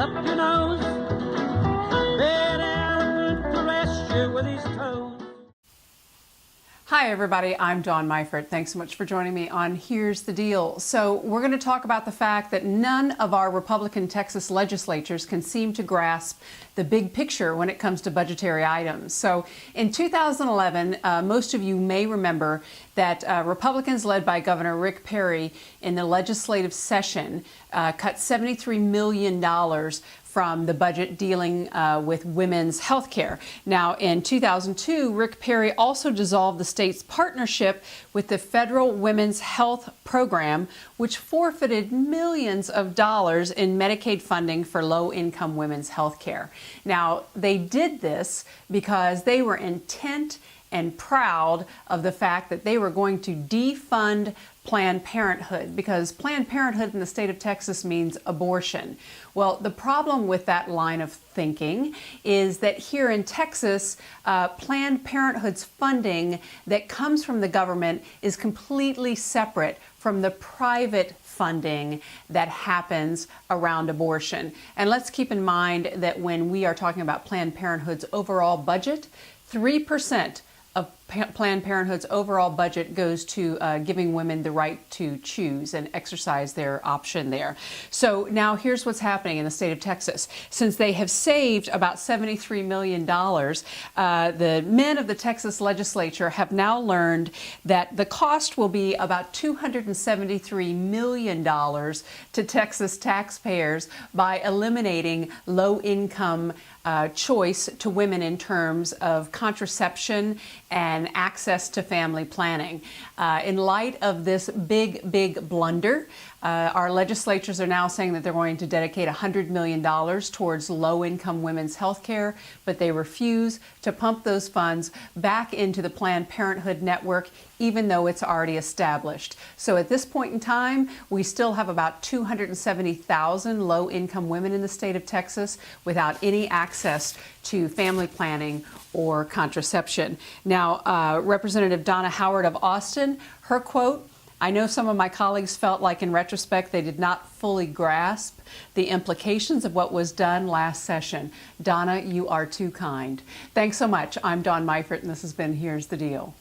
up your nose. Bed and caress you with his toes. Hi everybody, I'm Dawn Meifert. Thanks so much for joining me on Here's the Deal. So we're going to talk about the fact that none of our Republican Texas legislatures can seem to grasp the big picture when it comes to budgetary items. So in 2011, most of you may remember that Republicans led by Governor Rick Perry in the legislative session cut $73 million from the budget dealing with women's health care. Now, in 2002, Rick Perry also dissolved the state's partnership with the Federal Women's Health Program, which forfeited millions of dollars in Medicaid funding for low-income women's health care. Now, they did this because they were intent and proud of the fact that they were going to defund Planned Parenthood, because Planned Parenthood in the state of Texas means abortion. Well, the problem with that line of thinking is that here in Texas, Planned Parenthood's funding that comes from the government is completely separate from the private funding that happens around abortion. And let's keep in mind that when we are talking about Planned Parenthood's overall budget, 3% of Planned Parenthood's overall budget goes to giving women the right to choose and exercise their option there. So now here's what's happening in the state of Texas. Since they have saved about $73 million, the men of the Texas legislature have now learned that the cost will be about $273 million to Texas taxpayers by eliminating low-income choice to women in terms of contraception and access to family planning. In light of this big blunder, our legislatures are now saying that they're going to dedicate $100 million towards low-income women's health care, but they refuse to pump those funds back into the Planned Parenthood network, even though it's already established. So at this point in time, we still have about 270,000 low-income women in the state of Texas without any access to family planning or contraception. Now, Representative Donna Howard of Austin, her quote, "I know some of my colleagues felt like in retrospect they did not fully grasp the implications of what was done last session." Donna, you are too kind. Thanks so much. I'm Dawn Meifert, and this has been Here's the Deal.